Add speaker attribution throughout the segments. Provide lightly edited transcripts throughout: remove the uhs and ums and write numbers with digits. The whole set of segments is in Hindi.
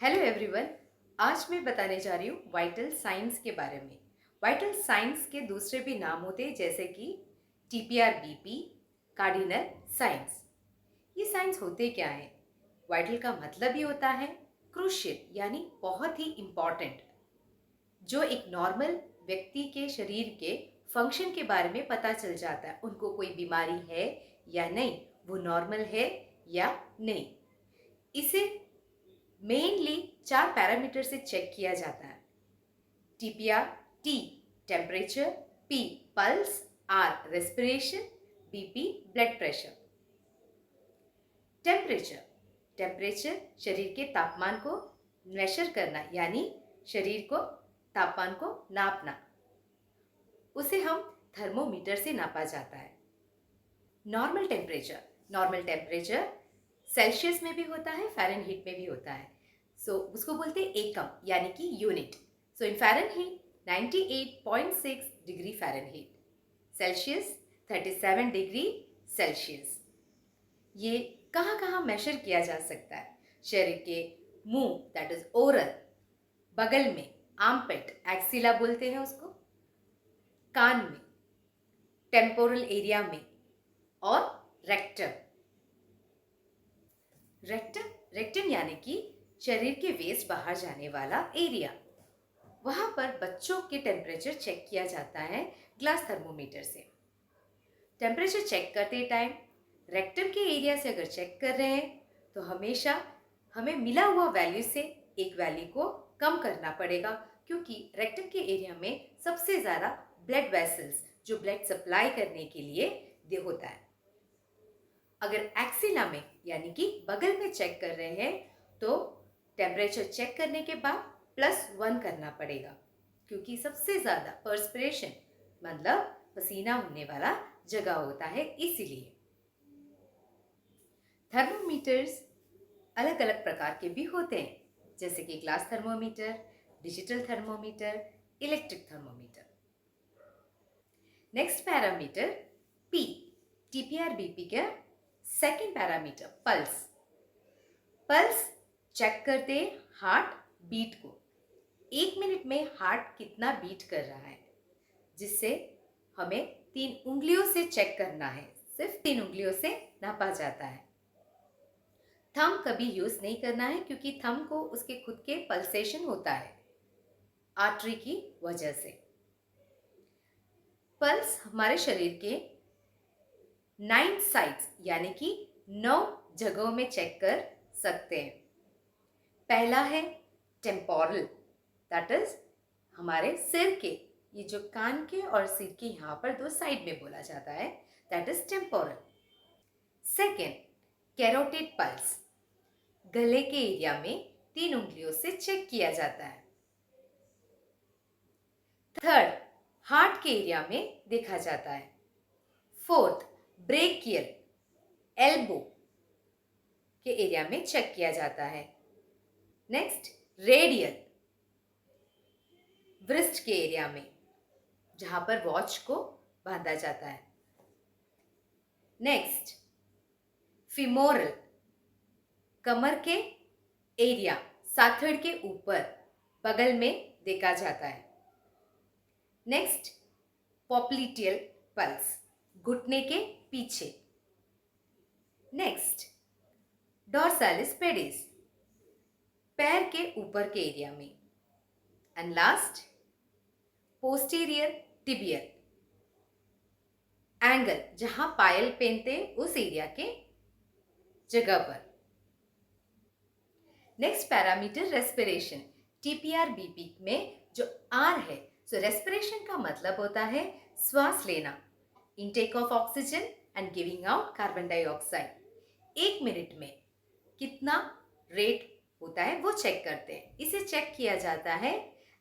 Speaker 1: Hello everyone. आज मैं बताने जा रही हूँ वाइटल साइंस के बारे में। वाइटल साइंस के दूसरे भी नाम होते हैं जैसे कि TPR-BP, कार्डिनल साइंस। ये साइंस होते क्या है? वाइटल का मतलब ही होता है क्रूशियल यानी बहुत ही इम्पॉर्टेंट, जो एक नॉर्मल व्यक्ति के शरीर के फंक्शन के बारे में पता चल जाता है। उनको कोई बीमारी है या नहीं, वो नॉर्मल है या नहीं। इसे मेनली 4 पैरामीटर से चेक किया जाता है। TPR, T temperature, P pulse, R respiration, BP blood pressure. Temperature temperature शरीर के तापमान को मेजर करना, यानी शरीर को तापमान को नापना। उसे हम थर्मोमीटर से नापा जाता है। नॉर्मल टेम्परेचर सेल्सियस में भी होता है, फ़ारेनहीट में भी होता है। उसको बोलते हैं एकम यानी कि unit. In Fahrenheit 98.6 degree Fahrenheit, Celsius 37 degree Celsius. ये कहाँ कहाँ मेजर किया जा सकता है? शरीर के मुंह, दैट इज ओरल, बगल में आर्मपिट, एक्सिला बोलते हैं उसको, कान में, टेम्पोरल एरिया में, और रेक्टम। रेक्टम यानी कि शरीर के वेस्ट बाहर जाने वाला एरिया। वहां पर बच्चों के टेम्परेचर चेक किया जाता है ग्लास थर्मोमीटर से। टेम्परेचर चेक करते टाइम रेक्टम के एरिया से अगर चेक कर रहे हैं तो हमेशा हमें मिला हुआ वैल्यू से एक वैल्यू को कम करना पड़ेगा, क्योंकि रेक्टम के एरिया में सबसे ज़्यादा ब्लड वेसल्स, जो ब्लड सप्लाई करने के लिए दे होता है। अगर एक्सिला में यानी कि बगल में चेक कर रहे हैं तो टेम्परेचर चेक करने के बाद +1 करना पड़ेगा, क्योंकि सबसे ज़्यादा पर्सपिरेशन मतलब पसीना होने वाला जगह होता है, इसीलिए। थर्मोमीटर्स अलग अलग प्रकार के भी होते हैं, जैसे कि glass thermometer, digital thermometer, electric thermometer. Next parameter P, TPR-BP का second parameter pulse. Pulse check करते हैं हार्ट बीट को। 1 मिनट में हार्ट कितना बीट कर रहा है, जिससे हमें 3 उंगलियों से चेक करना है। सिर्फ 3 उंगलियों से नापा जाता है। थंब कभी यूज नहीं करना है, क्योंकि थंब को उसके खुद के पल्सेशन होता है आर्टरी की वजह से। पल्स हमारे शरीर के 9 साइड्स यानी कि 9 जगहों में चेक कर सकते हैं। पहला है टेम्पोरल, दैट इज हमारे सिर के, ये जो कान के और सिर के यहाँ पर 2 साइड में बोला जाता है, that is temporal. Second, carotid pulse, गले के एरिया में 3 उंगलियों से चेक किया जाता है। थर्ड, हार्ट के एरिया में देखा जाता है। फोर्थ, ब्रेकियल, एल्बो के एरिया में चेक किया जाता है। नेक्स्ट, रेडियल, व्रिस्ट के एरिया में, जहां पर वॉच को बांधा जाता है। नेक्स्ट, फिमोरल, कमर के एरिया, साथड़ के ऊपर बगल में देखा जाता है। नेक्स्ट, पॉप्लिटियल पल्स, घुटने के पीछे। नेक्स्ट, डॉर्सालिस पेडिस, पैर के ऊपर के एरिया में। And last, posterior tibial, angle, जहां पायल पहनते उस एरिया के जगह पर। Next parameter respiration. TPR-BP में जो R है, रेस्पिरेशन का मतलब होता है श्वास लेना, intake of oxygen and giving out carbon dioxide. 1 minute में कितना रेट होता है वो चेक करते हैं। इसे चेक किया जाता है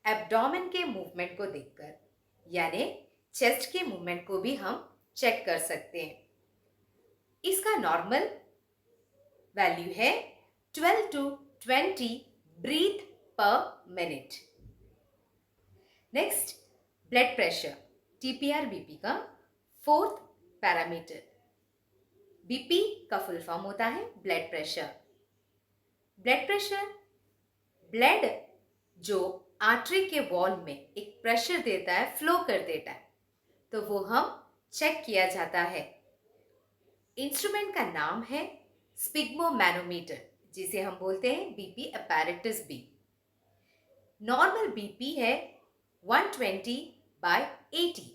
Speaker 1: एब्डोमेन के मूवमेंट को देखकर, यानी चेस्ट के मूवमेंट को भी हम चेक कर सकते हैं। इसका नॉर्मल वैल्यू है 12 to 20 ब्रीथ पर minute. Next, blood pressure, TPR-BP का फोर्थ पैरामीटर। BP का फुल फॉर्म होता है blood pressure. Blood pressure blood जो आर्टरी के वॉल में एक प्रेशर देता है, फ्लो कर देता है, तो वो हम चेक किया जाता है। इंस्ट्रूमेंट का नाम है स्पिग्मोमैनोमीटर, जिसे हम बोलते हैं बीपी अपैरेटस बी। नॉर्मल बीपी है 120/80।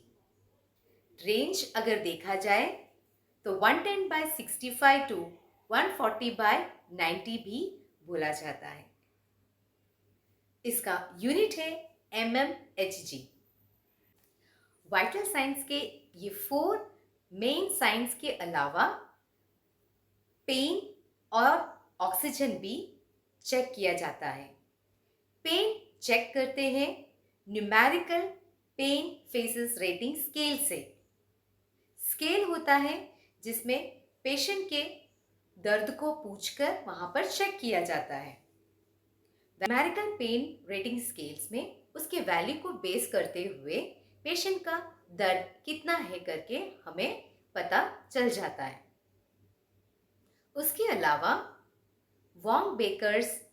Speaker 1: रेंज अगर देखा जाए तो 110/65 टू 140/90 भी बोला जाता है। इसका यूनिट है mmHg। वाइटल साइंस के ये 4 मेन साइंस के अलावा पेन और ऑक्सीजन भी चेक किया जाता है। पेन चेक करते हैं numerical pain faces rating scale से। स्केल होता है जिसमें पेशेंट के दर्द को पूछकर वहां पर चेक किया जाता है। न्यूमेरिकल पेन रेटिंग स्केल्स में उसके वैल्यू को बेस करते हुए पेशेंट का दर्द कितना है करके हमें पता चल जाता है। उसके अलावा Wong Bakers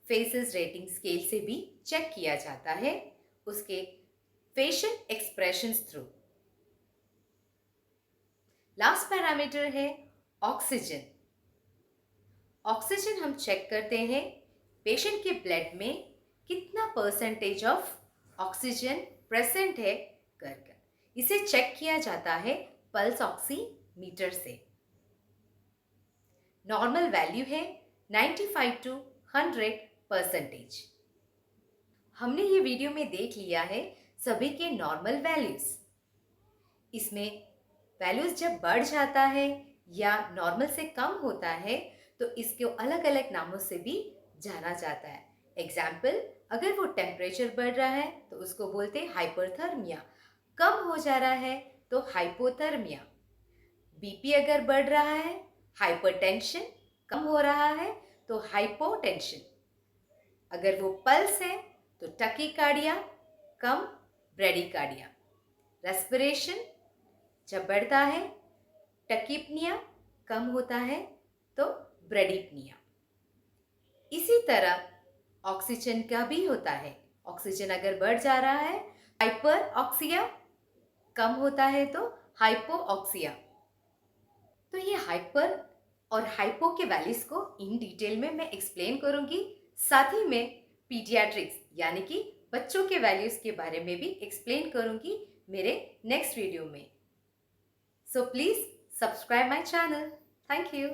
Speaker 1: faces rating scale से भी चेक किया जाता है उसके facial expressions through. Last parameter है ऑक्सीजन। ऑक्सीजन हम चेक करते हैं पेशेंट के ब्लड में कितना परसेंटेज ऑफ ऑक्सीजन प्रेजेंट है कर। इसे चेक किया जाता है पल्स ऑक्सीमीटर से। नॉर्मल वैल्यू है 95 to 100%। हमने ये वीडियो में देख लिया है सभी के नॉर्मल वैल्यूज। इसमें वैल्यूज जब बढ़ जाता है या नॉर्मल से कम होता है तो इसको अलग अलग नामों से भी जाना जाता है। एग्जाम्पल, अगर वो टेम्परेचर बढ़ रहा है तो उसको बोलते हैं हाइपरथर्मिया, कम हो जा रहा है तो हाइपोथर्मिया। बीपी अगर बढ़ रहा है, हाइपरटेंशन, कम हो रहा है तो हाइपोटेंशन। अगर वो पल्स है तो टकीकार्डिया, कम ब्रेडिकार्डिया। रेस्पिरेशन जब बढ़ता है, टकीपनिया, कम होता है तो ब्रेडिपनिया। इसी तरह ऑक्सीजन का भी होता है। ऑक्सीजन अगर बढ़ जा रहा है, हाइपर ऑक्सिया, कम होता है तो हाइपोऑक्सिया। तो ये हाइपर और हाइपो के वैल्यूज को इन डिटेल में मैं एक्सप्लेन करूंगी। साथ ही में पीडियाट्रिक्स यानी कि बच्चों के वैल्यूज के बारे में भी एक्सप्लेन करूंगी मेरे नेक्स्ट वीडियो में। So please subscribe my channel. Thank you.